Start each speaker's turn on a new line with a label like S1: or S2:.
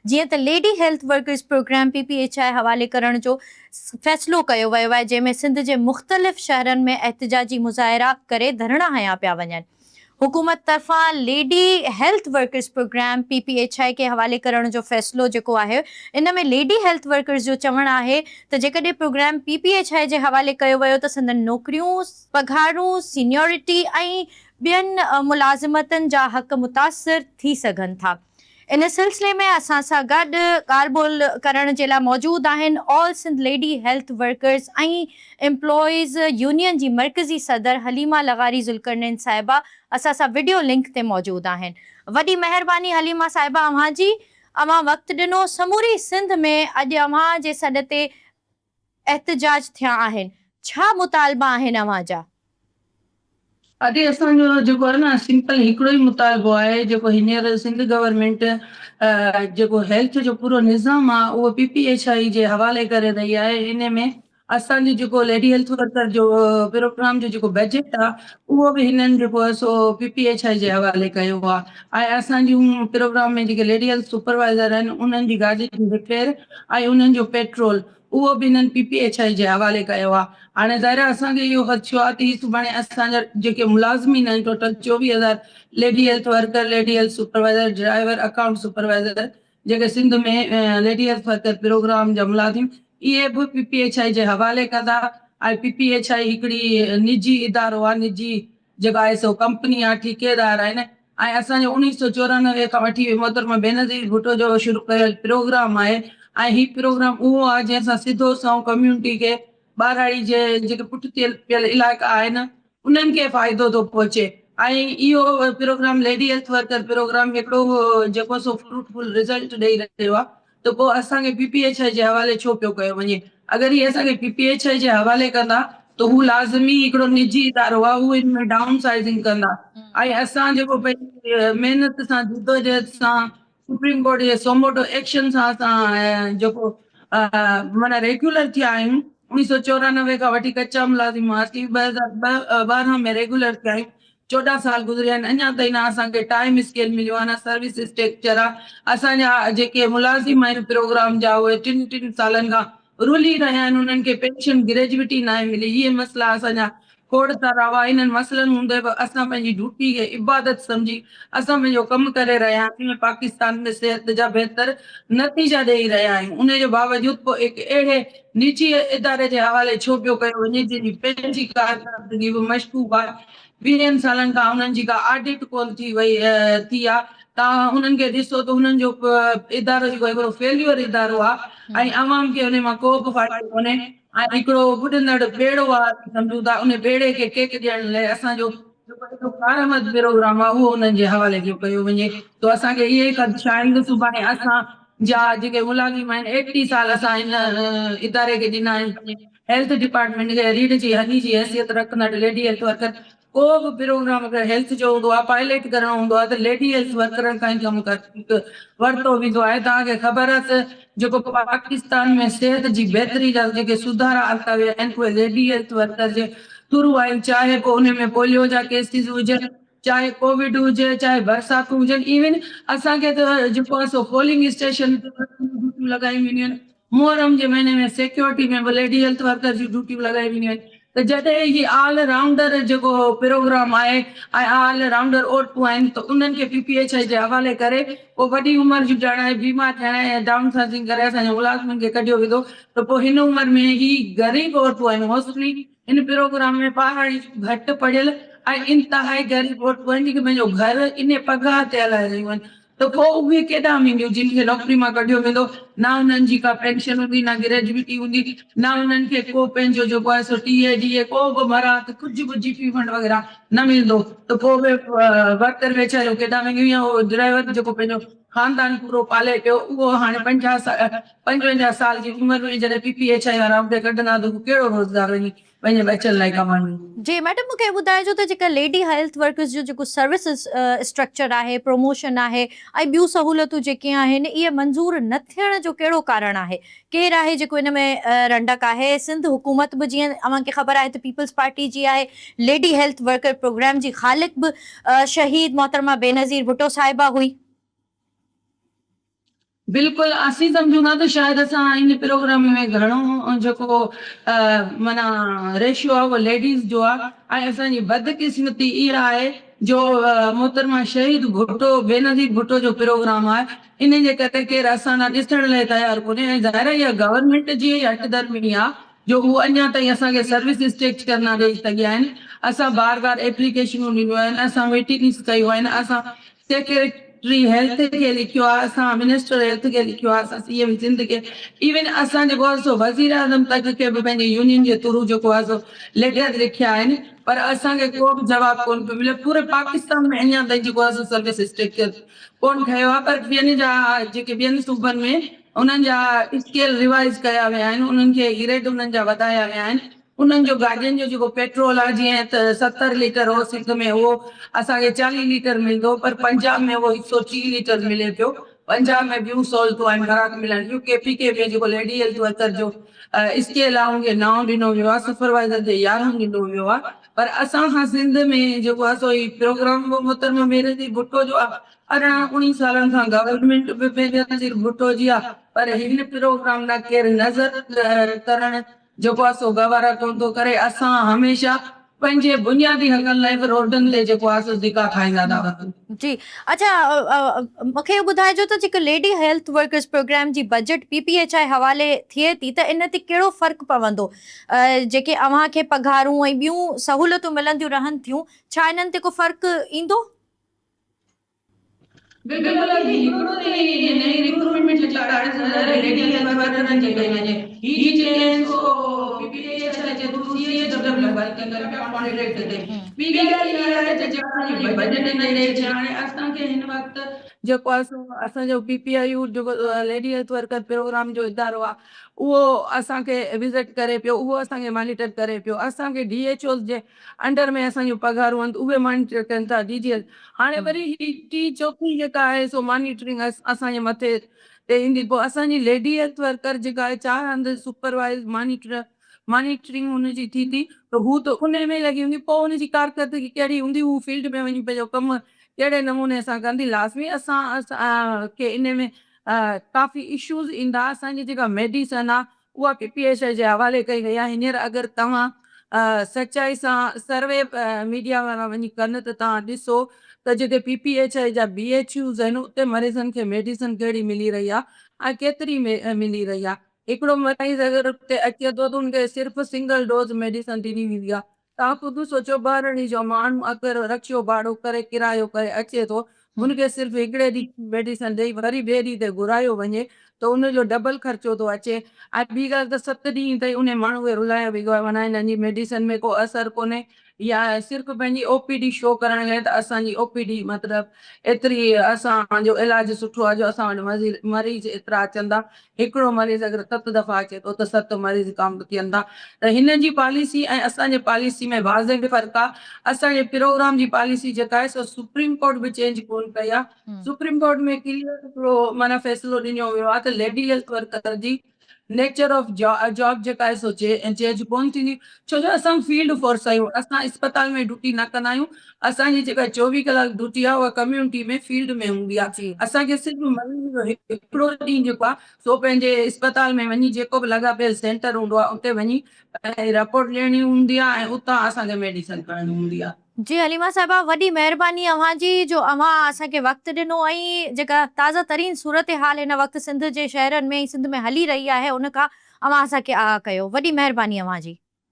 S1: जीअं त lady health workers programme PPHI हवाले करण जो फ़ैसिलो कयो वियो आहे, जंहिंमें सिंध जे मुख़्तलिफ़ शहरनि में एहतिजाजी मुज़ाहिरा करे धरणा हया पिया वञनि। हुकूमत तरफ़ां lady health workers programme PPHI के हवाले करण जो फ़ैसिलो जेको आहे, इन में लेडी हेल्थ वर्कर्स जो चवणु आहे त जेकॾहिं प्रोग्राम PPHI जे हवाले कयो वियो त संदनि नौकरियूं, पघारूं, सीनियोरिटी ऐं ॿियनि मुलाज़िमतनि जा हक़ मुतासिर थी सघनि था। इन सिलसिले में असां सां गॾु ॻाल्हि ॿोल करण जे लाइ मौजूदु आहिनि all Sindh lady health workers ऐं एम्प्लॉइज़ यूनियन जी मर्कज़ी सदर हलीमा लगारी ज़ुल्करनैन साहिबा असां सां वीडियो लिंक ते मौजूदु आहिनि। वॾी महिरबानी हलीमा साहिबा अव्हां जी, अव्हां वक़्तु ॾिनो। समूरी सिंध में अॼु अव्हां जे सॾ ते एहतिजाज थिया आहिनि, छा मुतालबा आहिनि अव्हां जा?
S2: अॼु असांजो जेको आहे न सिंपल हिकिड़ो ई मुतालबो आहे, जेको हींअर सिंध गवर्नमेंट जेको हेल्थ जो पूरो निज़ाम आहे उहो PPHI जे हवाले करे रही आहे। इन में असांजो जेको लेडी हेल्थ वर्कर जो प्रोग्राम जो जेको बजट आहे उहो बि हिननि जेको आहे सो PPHI जे हवाले कयो आहे। ऐं असांजूं प्रोग्राम में जेके लेडी हेल्थ सुपरवाइज़र आहिनि उन्हनि जी गाॾी जी रिपेयर ऐं उन्हनि जो पेट्रोल उहो बि हिननि PPHI जे हवाले कयो आहे। हाणे ज़ाहिर असांखे इहो ख़दशो आहे त सुभाणे असांजा जेके मुलाज़िमीन आहिनि total 24,000 lady health worker, lady health supervisor, driver, account supervisor जेके सिंध में लेडी हेल्थ वर्कर प्रोग्राम जा मुलाज़िम इहे बि PPHI जे हवाले कंदा। ऐं PPHI हिकिड़ी निजी इदारो आहे, निजी जेका आहे सो कंपनी आहे, ठेकेदार आहिनि। ऐं असांजो 1994 खां वठी मोहतरमा बेनज़ीर भुट्टो जो शुरू कयल प्रोग्राम आहे। ऐं हीउ प्रोग्राम उहो आहे जंहिंसां सिधो सौ कम्यूनिटी खे ॿारहाड़ी जे जेके पुठिते पियल इलाइक़ा आहिनि उन्हनि खे फ़ाइदो थो पहुचे। ऐं इहो programme lady health worker programme हिकिड़ो जेको सो फ्रूटफुल रिज़ल्ट ॾेई रहियो आहे, त पोइ असांखे PPHI जे हवाले छो पियो कयो वञे? अगरि इहे असांखे PPHI जे हवाले कंदा त हू लाज़मी हिकिड़ो निजी इदारो आहे, हू हिन में डाउन साइज़िंग कंदा। ऐं असां जेको पंहिंजी महिनत सां जदोजहद सां सुप्रीम कोर्ट जे सोमोटो एक्शन सां असां जेको माना रेगुलर थिया आहियूं। 1994 खां वठी कचा मुलाज़िम हुआसीं, 2012 में रेगुलर थिया आहियूं। 14 साल गुज़रिया आहिनि, अञा ताईं न असांखे टाइम स्केल मिलियो आहे, न सर्विस स्ट्रक्चर आहे। असांजा जेके मुलाज़िम आहिनि प्रोग्राम जा उहे 3 सालनि खां रुली रहिया आहिनि, उन्हनि खे पेंशन ग्रेजुइटी न आहे मिली। इहे मसइला असांजा खोड़ सारा हुआ। इन्हनि मसइलनि हूंदे बि असां पंहिंजी ड्यूटी खे इबादत सम्झी असां पंहिंजो कमु करे रहिया आहियूं। पाकिस्तान में सिहत जा बहितर नतीजा ॾेई रहिया आहियूं। उन जे बावजूदि पोइ हिकु अहिड़े निजी इदारे जे हवाले छो पियो कयो वञे जंहिंजी पंहिंजी कारकर्दगी बि मशकूक आहे। 20 सालनि खां उन्हनि जी का ऑडिट कोन थी वई थी आहे। तव्हां उन्हनि खे ॾिसो त उन्हनि जो इदारो जेको हिकिड़ो फेल्यूअर इदारो आहे ऐं अवाम खे उन मां को बि फ़ाइदो कोन्हे। ऐं हिकिड़ो ॿुॾंदड़ ॿेड़ो आहे सम्झूं था, उन ॿेड़े खे केक ॾियण लाइ असांजो जेको कारमद प्रोग्राम आहे उहो उन्हनि जे हवाले कयो वञे। त असांखे इहे ख़दशा आहिनि त सुभाणे असां जा जेके मुलाज़िम आहिनि 80 साल असां हिन इदारे खे ॾिना आहिनि। हेल्थ डिपार्टमेंट खे रीढ़ जी हनी जी हैसियत रखंदड़ लेडी हेल्थ वर्कर को बि प्रोग्राम अगरि हेल्थ जो हूंदो आहे, पायलट करणो हूंदो आहे त लेडी हेल्थ वर्करनि खां ई कमु वरितो वेंदो आहे। तव्हांखे ख़बर आहे त जेको पाकिस्तान में सिहत जी बहितरी जा जेके सुधारा आंदा विया आहिनि उहे लेडी हेल्थ वर्कर जे थ्रू आहिनि। चाहे पोइ उन में पोलियो जा केसिस हुजनि, चाहे कोविड हुजे, चाहे बरसातूं हुजनि, इवन असांखे त जेको आहे सो पोलिंग स्टेशन ड्यूटियूं लॻाई वेंदियूं आहिनि। मुहर्रम जे महीने में सिक्योरिटी में बि लेडी हेल्थ वर्कर जी ड्यूटियूं लॻाई वेंदियूं आहिनि। त जॾहिं हीअ ऑल राउंडर जेको प्रोग्राम आहे ऐं ऑल राउंडर औरतूं आहिनि त उन्हनि खे PPHI जे हवाले करे पोइ वॾी उमिरि जूं ॼाण बीमार थियण ऐं डाउन साइज़िंग करे असांजे मुलाज़िमनि खे कढियो वेंदो। त पोइ हिन उमिरि में ही ग़रीब औरतूं आहिनि, मोस्टली हिन प्रोग्राम में पहाड़ी घटि पढ़ियल ऐं इंतिहाई ग़रीब औरतूं आहिनि जेके पंहिंजो घर इन पघार ते हलाए रहियूं आहिनि। त पोइ उहे केॾां वेंदियूं जिन खे नौकरी मां कढियो वेंदो? न उन्हनि जी का पेंशन हूंदी, न ग्रेजुइटी हूंदी, न उन्हनि खे को पंहिंजो जेको आहे सो TADA को बि मराहत कुझु बि GP फंड वग़ैरह न मिलंदो। त पोइ उहे वर्कर वेचारियूं केॾां वेंदियूं या उहो ड्राइवर जेको पंहिंजो ख़ानदान पूरो पाले पियो उहो हाणे 55 साल जी उमिरि में जॾहिं PPHI वारा उते कढंदा त कहिड़ो रोज़गार वञी पंहिंजे बचनि लाइ कमाईंदो?
S1: जी मैडम, मूंखे ॿुधाइजो त जेका लेडी हेल्थ वर्कर्स जो जेको सर्विस स्ट्रक्चर आहे, प्रमोशन आहे ऐं ॿियूं सहूलियतूं जेके आहिनि इहे मंज़ूर न थियण जो कहिड़ो कारण आहे? केरु आहे जेको इन में रंडक आहे? सिंध हुकूमत बि जीअं अव्हांखे ख़बर आहे त पीपल्स पार्टी जी आहे, लेडी हेल्थ वर्कर प्रोग्राम जी ख़ालिक बि शहीद मोहतरमा बेनज़ीर भुट्टो साहिबा हुई।
S2: बिल्कुल असीं सम्झूं था त शायद असां इन प्रोग्राम में घणो जेको माना रेशियो आहे उहो लेडीज़ जो आहे ऐं असांजी बदकिस्मती इहा आहे जो मोहतरमा शहीद भुट्टो बेनज़ीर भुट्टो जो प्रोग्राम आहे इन जे करे केरु असां ॾांहुं ॾिसण लाइ तयारु कोन्हे ऐं ज़ाहिर इहा गवर्नमेंट जी हटधर्मी आहे जो उहो अञा ताईं असांखे सर्विस स्टेज करना ॾेई सघिया आहिनि असां बार बार एप्लीकेशनूं ॾिनियूं आहिनि असां वेटिंग्स कयूं आहिनि असां सेक्रेटरी हेल्थ खे लिखियो आहे असां मिनिस्टर हेल्थ खे लिखियो आहे असां सीएम सिंध खे इवन असां जेको आहे सो वज़ीर आज़म तक खे बि पंहिंजे यूनियन जे थ्रू जेको आहे सो लेटर लिखिया आहिनि पर असांखे को बि जवाबु कोन पियो मिले पूरे पाकिस्तान में अञा ताईं जेको आहे सो सर्विस स्ट्रक्चर कोन ठहियो आहे पर ॿियनि जा जेके ॿियनि सूबनि में उन्हनि जा स्केल रिवाइज़ कया विया आहिनि उन्हनि खे ग्रेड उन्हनि जा वधाया विया आहिनि उन्हनि जो गाॾियुनि जो जेको पेट्रोल आहे जीअं त 70 लीटर हो सिंध में उहो असांखे 40 लीटर मिलंदो पर पंजाब में उहो 130 लीटर मिले पियो पंजाब में ॿियूं सहूलियतूं आहिनि ख़राब मिलनि थियूं केपीके में जेको लेडी हेल्थ वर्कर जो स्केल आहे उनखे 9 ॾिनो वियो आहे सुपरवाइज़र खे 11 ॾिनो वियो आहे पर असां खां सिंध में जेको आहे सो ही प्रोग्राम मोहतरमा बेनज़ीर भुट्टो जो आहे 18-19 सालनि खां गवर्नमेंट बि बेनज़ीर भुट्टो जी आहे पर हिन प्रोग्राम लाइ केरु नज़र करण जेको आहे सो गवारा कोन थो करे असां हमेशह पंहिंजे बुनियादी हक़नि लाइ बि रोडनि ते जेको आहे सो धिका खाईंदा था वञूं
S1: जी अच्छा मूंखे इहो ॿुधाइजो त जेको लेडी हेल्थ वर्कर्स प्रोग्राम जी बजट PPHI हवाले थिए थी त इन ते कहिड़ो फ़र्क़ु पवंदो जेके अव्हांखे पघारूं ऐं ॿियूं सहूलियतूं मिलंदियूं रहनि थियूं छा इन्हनि ते को फ़र्क़ु ईंदो
S2: बिल्कुल अभी हिकिड़ो त ही नई रिक्रूटमेंट जे लाइ ज़ाहिर लेडी हेल्थ वर्करनि जी कई वञे ही चेंज को PPHI जे थ्रू CHW वर्किंग करे पिया कॉन्ट्रैक्ट ते ॿी ॻाल्हि इहा आहे त जेको असांजी बजट न ॾे छा हाणे असांखे हिन वक़्तु जेको आहे सो असांजो PPIU जेको लेडी हेल्थ वर्कर प्रोग्राम जो इदारो आहे उहो असांखे विज़िट करे पियो उहो असांखे मॉनिटर करे पियो असांखे DHOs जे अंडर में असांजूं पघारूं आहिनि उहे मॉनिटर कनि था DGL हाणे वरी ही टी चौथी जेका आहे सो मॉनिटरिंग असांजे मथे ते ईंदी पोइ असांजी लेडी हेल्थ वर्कर जेका आहे 4 हंधि सुपरवाइज़ मॉनिटरिंग हुनजी थी त हू त उन में लॻी हूंदी पोइ हुनजी कारकर्दगी कहिड़ी हूंदी हू फील्ड में वञी पंहिंजो कमु कहिड़े नमूने सां कंदी लाज़मी असां के इन में काफ़ी इश्यूज़ ईंदा असांजी जेका मेडिसन आहे उहा PPHI जे हवाले कई वई आहे हींअर अगरि तव्हां सचाई सां सर्वे मीडिया वारा वञी कनि त तव्हां ॾिसो त जेके PPHI जा BHUs आहिनि उते मरीज़नि खे मेडिसन कहिड़ी मिली रही आहे ऐं केतिरी मिली रही आहे हिकिड़ो मरीज़ अगरि उते अचे थो त हुनखे सिर्फ़ु सिंगल डोज़ मेडिसन ॾिनी वेंदी आहे तव्हां ख़ुदि सोचो ॿाहिरि जो माण्हू अगरि रक्शो भाड़ो करे किरायो करे अचे थो हुनखे सिर्फ़ु हिकिड़े ॾींहुं मेडिसन ॾेई वरी ॿिए ॾींहं ते घुरायो वञे त उनजो डबल ख़र्चो थो अचे ऐं ॿी ॻाल्हि त 7 ॾींहं ताईं उन माण्हू खे रुलायो वेंदो आहे माना हिननि जी मेडिसन में को असरु कोन्हे या सिर्फ़ु पंहिंजी OPD शो करण लाइ त असांजी OPD मतिलबु एतिरी असांजो इलाजु सुठो आहे जो असां वटि मरीज़ एतिरा अचनि था हिकिड़ो मरीज़ अगरि 7 दफ़ा अचे थो त 7 मरीज़ काम थियनि था त हिन जी पॉलिसी ऐं असांजे पॉलिसी में वाज़िब फ़र्क़ु आहे असांजे प्रोग्राम जी पॉलिसी जेका आहे सो सुप्रीम कोर्ट बि चेंज कोन कई आहे सुप्रीम कोर्ट में क्लियर हिकिड़ो माना फ़ैसिलो ॾिनो वियो आहे त lady health worker ji nature of job जेका आहे सो चेंज कोन थींदी छो जो असां फील्ड फोर्स आहियूं असां अस्पताल में ड्यूटी न कंदा आहियूं असांजी जेका 24 कलाक ड्यूटी आहे उहा कम्यूनिटी में फील्ड में हूंदी आहे
S1: जी
S2: असांखे सिर्फ़ु मरीज़ जो हिकिड़ो ॾींहुं जेको आहे सो पंहिंजे अस्पताल में वञी जेको बि लॻा पियल सेंटर हूंदो आहे उते वञी रिपोर्ट ॾियणी हूंदी आहे ऐं उतां असांखे मेडिसन करणी हूंदी आहे
S1: जी हलीमा साहिबा वॾी महिरबानी अव्हांजी जो अव्हां असांखे वक़्तु ॾिनो ऐं जेका ताज़ा तरीन सूरत हाल हिन वक़्तु सिंध जे शहरनि में सिंध में हली रही आहे उन खां अव्हां असांखे आगाह कयो वॾी महिरबानी अव्हांजी